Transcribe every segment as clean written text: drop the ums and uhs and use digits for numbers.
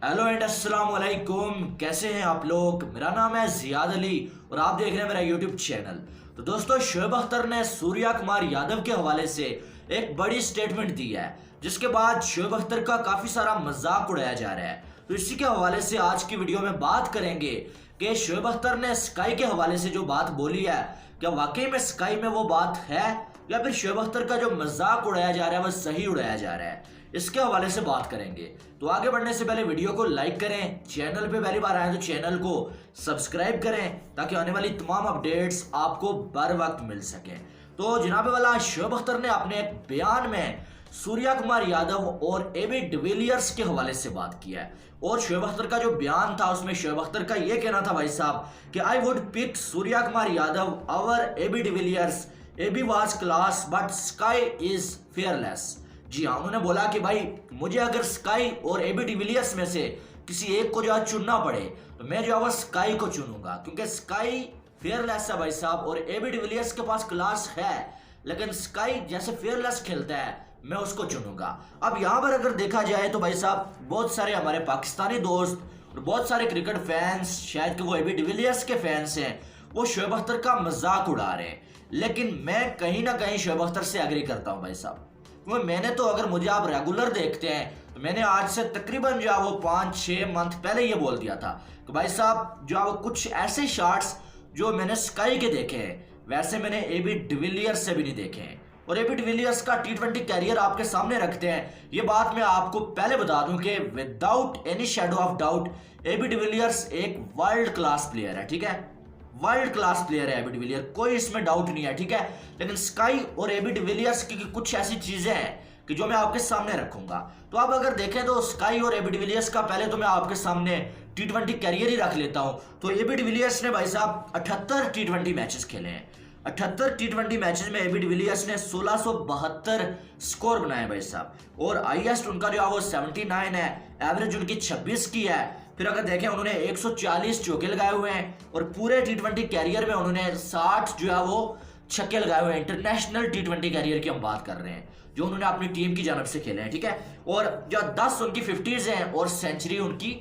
Hello and अस्सलाम वालेकुम। कैसे हैं आप लोग? मेरा नाम है जियाद अली और आप देख रहे हैं मेरा यूट्यूब चैनल। तो दोस्तों, शोएब अख्तर ने सूर्या कुमार यादव के हवाले से एक बड़ी स्टेटमेंट दी है, जिसके बाद शोएब अख्तर का काफी सारा मजाक उड़ाया जा रहा है। तो इसी के हवाले से आज की वीडियो में बात करेंगे कि शोएब अख्तर ने स्काई के हवाले से जो बात बोली है, क्या वाकई में स्काई में वो बात है या फिर शोएब अख्तर का जो मजाक उड़ाया जा रहा है वह सही उड़ाया जा रहा है। इसके हवाले से बात करेंगे। तो आगे बढ़ने से पहले वीडियो को लाइक करें, चैनल पे पहली बार आए तो चैनल को सब्सक्राइब करें ताकि आने वाली तमाम अपडेट्स आपको बर वक्त मिल सके। तो जनाब वाला शोएब अख्तर ने अपने एक बयान में सूर्या कुमार यादव और एबी डिविलियर्स के हवाले से बात किया है। और शोएब अख्तर का जो बयान था उसमें शोएब अख्तर का यह कहना था भाई साहब कि I would pick Surya Kumar Yadav over AB de Villiers. AB was class but Sky is fearless. जी हाँ, उन्होंने बोला कि भाई मुझे अगर स्काई और एबी डिविलियर्स में से किसी एक को जो है चुनना पड़े तो मैं जो है स्काई को चुनूंगा, क्योंकि स्काई फेयरलेस है भाई साहब और एबी डिविलियर्स के पास क्लास है, लेकिन स्काई जैसे फेयरलेस खेलता है मैं उसको चुनूंगा। अब यहाँ पर अगर देखा जाए तो भाई साहब बहुत सारे हमारे पाकिस्तानी दोस्त और बहुत सारे क्रिकेट फैंस, शायद कि वो एबी डिविलियर्स के फैंस हैं, वो शोएब अख्तर का मजाक उड़ा रहे हैं। लेकिन मैं कहीं ना कहीं शोएब अख्तर से एग्री करता हूँ भाई साहब, क्योंकि मैंने तो, अगर मुझे आप रेगुलर देखते हैं तो मैंने आज से तकरीबन जो है वो 5-6 मंथ पहले ये बोल दिया था कि भाई साहब जो है वो कुछ ऐसे शॉट्स जो मैंने स्काई के देखे हैं वैसे मैंने एबी डिविलियर्स से भी नहीं देखे हैं। और एबी डिविलियर्स का T20 कैरियर आपके सामने रखते हैं, ये बात मैं आपको पहले बता दूं कि without any shadow of doubt AB de Villiers एक वर्ल्ड क्लास प्लेयर है। ठीक है, वर्ल्ड क्लास प्लेयर है एबी डिविलियर्स, कोई इसमें डाउट नहीं है। ठीक है, लेकिन स्काई और एबी डिविलियर्स की कुछ ऐसी चीजें हैं कि जो मैं आपके सामने रखूंगा। तो आप अगर देखें तो स्काई और एबी डिविलियर्स का पहले तो मैं आपके सामने T20 कैरियर ही रख लेता हूं। तो एबी डिविलियर्स ने भाई साहब 78 T20 मैचेस खेले हैं। 78 T20 मैचेस में एबी डिविलियर्स ने 1672 स्कोर बनाए भाई साहब, और हाईएस्ट उनका जो है वो 79 है, एवरेज उनकी 26 की है। फिर अगर देखें उन्होंने 140 चौके लगाए हुए हैं और पूरे T20 कैरियर में उन्होंने 60 जो है वो छक्के लगाए हुए हैं। इंटरनेशनल T20 कैरियर की हम बात कर रहे हैं जो उन्होंने अपनी टीम की जानब से खेले हैं। ठीक है, और जो 10 उनकी 50s हैं और सेंचुरी उनकी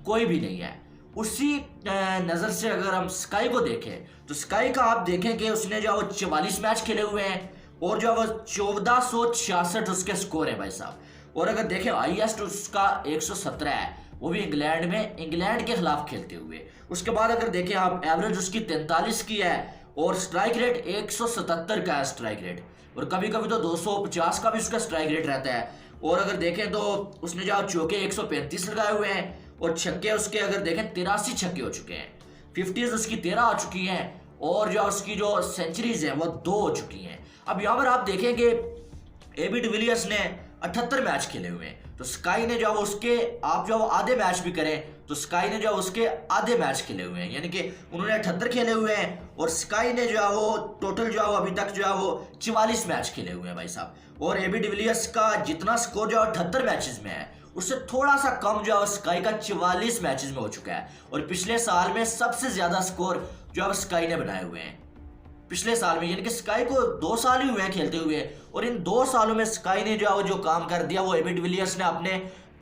कोई भी नहीं है। उसी नज़र से अगर हम स्काई को देखें तो स्काई का आप देखें कि उसने जो है वो 44 मैच खेले हुए हैं और जो है वो 1466 उसके स्कोर है भाई साहब। और अगर देखें हाईएस्ट उसका 117 है, वो भी इंग्लैंड में, इंग्लैंड के खिलाफ खेलते हुए। उसके बाद अगर देखें आप, एवरेज उसकी 43 की है और स्ट्राइक रेट 177 का है स्ट्राइक रेट, और कभी कभी तो 250 का भी उसका स्ट्राइक रेट रहता है। और अगर देखें तो उसने जो चौके 135 लगाए हुए हैं और छक्के उसके अगर देखें 83 छक्के हो चुके हैं, 50s उसकी 13 आ चुकी हैं और जो उसकी जो सेंचुरीज है वो 2 हो चुकी हैं। अब यहाँ पर आप देखें कि एबी डिविलियर्स ने 78 मैच खेले हुए हैं, तो स्काई ने जो है उसके, आप जो आधे मैच भी करें तो स्काई ने जो उसके आधे मैच खेले हुए हैं, यानी कि उन्होंने 78 खेले हुए हैं और स्काई ने जो है वो टोटल जो है वो अभी तक जो है वो 44 मैच खेले हुए हैं भाई साहब। और एबी डिविलियर्स का जितना स्कोर जो है 78 मैचेस में है उससे थोड़ा सा कम जो है स्काई का 44 मैचेस में हो चुका है। और पिछले साल में सबसे ज्यादा स्कोर जो है स्काई ने बनाए हुए हैं पिछले साल में, यानी कि स्काई को 2 साल ही हुए हैं खेलते हुए, और इन 2 सालों में स्काई ने जो काम कर दिया वो एबी डिविलियर्स ने अपने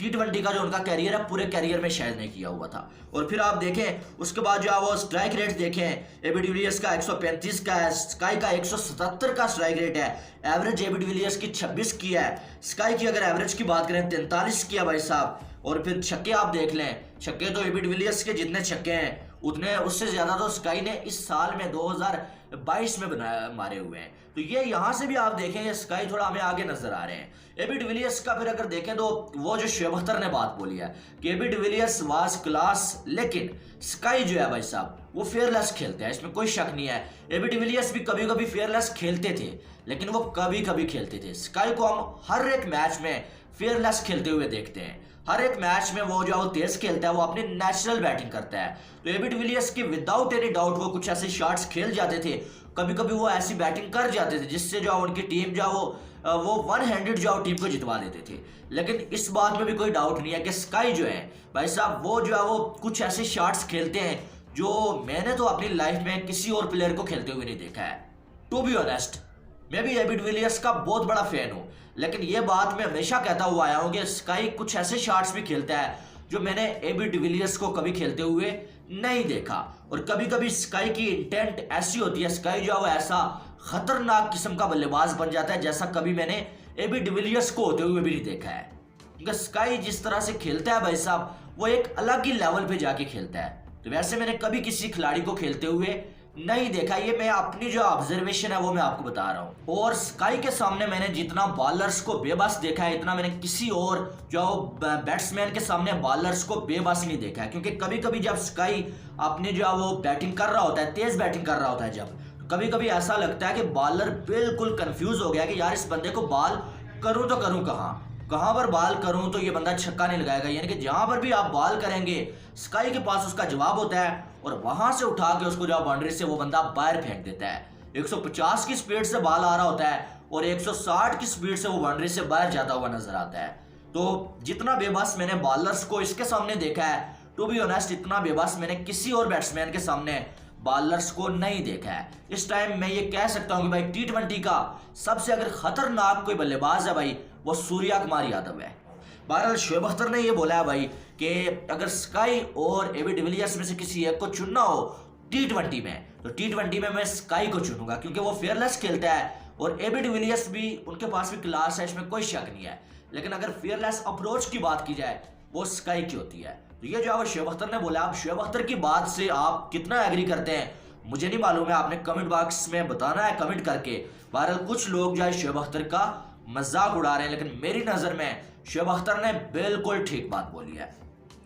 T20 का जो उनका कैरियर है पूरे कैरियर में शायद नहीं किया हुआ था। और फिर आप देखें उसके बाद जो है वो स्ट्राइक रेट देखें, एबी डिविलियर्स का 135 का है, स्काई का 177 का स्ट्राइक रेट है, एवरेज एबी डिविलियर्स की 26 की है, स्काई की अगर एवरेज की बात करें 43 की है भाई साहब। और फिर छक्के आप देख लें, छक्के तो एबी डिविलियर्स के जितने छक्के हैं उतने, उससे ज्यादा तो स्काई ने इस साल में 2022 में मारे हुए हैं। तो ये यहां से भी आप देखें स्काई थोड़ा हमें आगे नजर आ रहे हैं। एबी डिविलियर्स का फिर अगर देखें तो वो जो शोएब अख्तर ने बात बोली है कि एबी डिविलियर्स वाज क्लास, लेकिन स्काई जो है भाई साहब वो फेयरलेस खेलते हैं, इसमें कोई शक नहीं है। एबी डिविलियर्स भी कभी कभी फेयरलेस खेलते थे, लेकिन वो कभी कभी खेलते थे। स्काई को हम हर एक मैच में फेयरलेस खेलते हुए देखते हैं, हर एक मैच में वो जो तेज खेलता है, वो अपनी नेचुरल बैटिंग करता है। तो एबी डिविलियर्स की विदाउट एनी डाउट वो कुछ ऐसे शॉट्स खेल जाते थे, कभी कभी वो ऐसी बैटिंग कर जाते थे जिससे जो उनकी टीम जो वो 1 हैंडेड जो टीम को जितवा देते थे। लेकिन इस बात में भी कोई डाउट नहीं है कि स्काई जो है भाई साहब वो जो है वो कुछ ऐसे शॉट्स खेलते हैं जो मैंने तो अपनी लाइफ में किसी और प्लेयर को खेलते हुए नहीं देखा है। टू बी ऑनेस्ट, मैं भी एबी डिविलियर्स का बहुत बड़ा फैन हूं, लेकिन यह बात मैं हमेशा कहता हुआ आया हूं कि स्काई कुछ ऐसे शॉट्स भी खेलता है जो मैंने एबी डिविलियर्स को कभी खेलते हुए नहीं देखा। और कभी कभी स्काई की इंटेंट ऐसी होती है, स्काई जो है वो ऐसा खतरनाक किस्म का बल्लेबाज बन जाता है जैसा कभी मैंने एबी डिविलियर्स को होते हुए भी नहीं देखा है। क्योंकि स्काई जिस तरह से खेलता है भाई साहब, वो एक अलग ही लेवल पे जाके खेलता है। तो वैसे मैंने कभी किसी खिलाड़ी को खेलते हुए नहीं देखा। ये मैं अपनी जो ऑब्जर्वेशन है वो मैं आपको बता रहा हूँ। और स्काई के सामने मैंने जितना बॉलर्स को बेबस देखा है, इतना मैंने किसी और जो बैट्समैन के सामने बॉलर्स को बेबस नहीं देखा है। क्योंकि कभी कभी जब स्काई अपने जो है वो बैटिंग कर रहा होता है, तेज बैटिंग कर रहा होता है, जब कभी कभी ऐसा लगता है कि बॉलर बिल्कुल कंफ्यूज हो गया कि यार इस बंदे को बॉल करूं तो करूं कहां पर बॉल करूं तो ये बंदा छक्का नहीं लगाएगा। यानी कि जहां पर भी आप बॉल करेंगे स्काई के पास उसका जवाब होता है और वहां से उठा के उसको जो बाउंड्री से वो बंदा बाहर फेंक देता है। 150 की स्पीड से बॉल आ रहा होता है और 160 की स्पीड से वो बाउंड्री से बाहर जाता हुआ नजर आता है। तो जितना बेबस मैंने बॉलर्स को इसके सामने देखा है, टू बी ऑनेस्ट इतना बेबस मैंने किसी और बैट्समैन के सामने बॉलर्स को नहीं देखा है। इस टाइम मैं ये कह सकता हूं कि भाई T20 का सबसे अगर खतरनाक कोई बल्लेबाज है भाई, वो सूर्या कुमार यादव है। बहरहाल शोएब अख्तर ने ये बोला है भाई कि अगर स्काई और एबी डिविलियर्स में से किसी एक को चुनना हो T20 में, तो T20 में मैं स्काई को चुनूंगा क्योंकि वो फेयरलेस खेलता है और एबी डिविलियर्स भी, उनके पास भी क्लास है, इसमें कोई शक नहीं है। लेकिन अगर फेयरलेस अप्रोच की बात की जाए वो स्काई की होती है। तो ये जो है शोएब अख्तर ने बोला। अब शोएब अख्तर की बात से आप कितना एग्री करते हैं मुझे नहीं मालूम है, आपने कमेंट बॉक्स में बताना है कमेंट करके। बहरहाल कुछ लोग जो है शोएब अख्तर का मजाक उड़ा रहे हैं, लेकिन मेरी नजर में शोएब अख्तर ने बिल्कुल ठीक बात बोली है।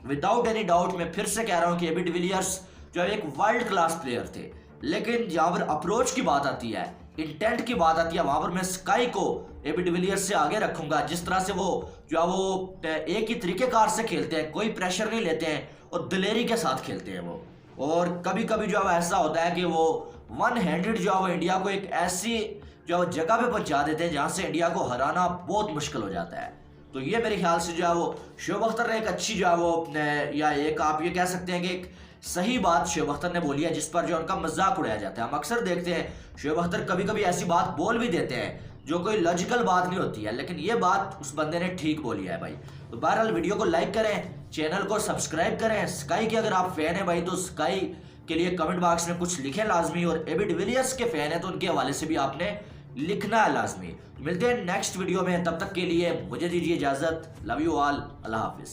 विदाउट एनी डाउट मैं फिर से कह रहा हूं कि एबी डिविलियर्स जो एक वर्ल्ड क्लास प्लेयर थे, लेकिन जहां पर अप्रोच की बात आती है, इंटेंट की बात आती है, वहां पर मैं स्काई को एबी डिविलियर्स से आगे रखूंगा। जिस तरह से वो जो है वो एक ही तरीकेकार से खेलते हैं, कोई प्रेशर नहीं लेते हैं और दिलेरी के साथ खेलते हैं वो। और कभी कभी जो है ऐसा होता है कि वो वन हैंडेड जो है वो इंडिया को एक ऐसी जो जगह पे पहुंचा देते हैं जहां से इंडिया को हराना बहुत मुश्किल हो जाता है। तो ये मेरे ख्याल से जो है वो शोएब अख्तर ने एक अच्छी जो है वो या एक आप ये कह सकते हैं कि एक सही बात शोएब अख्तर ने बोली है, जिस पर जो उनका मजाक उड़ाया जाता है। हम अक्सर देखते हैं शोएब अख्तर कभी कभी ऐसी बात बोल भी देते हैं जो कोई लॉजिकल बात नहीं होती है, लेकिन ये बात उस बंदे ने ठीक बोली है भाई। तो बहरहाल वीडियो को लाइक करें, चैनल को सब्सक्राइब करें। स्काई के अगर आप फैन हैं भाई तो स्काई के लिए कमेंट बॉक्स में कुछ लिखें लाजमी, और एबी डिविलियर्स के फैन हैं तो उनके हवाले से भी आपने लिखना है लाजमी। मिलते हैं नेक्स्ट वीडियो में, तब तक के लिए मुझे दीजिए इजाजत। Love you all, Allah Hafiz.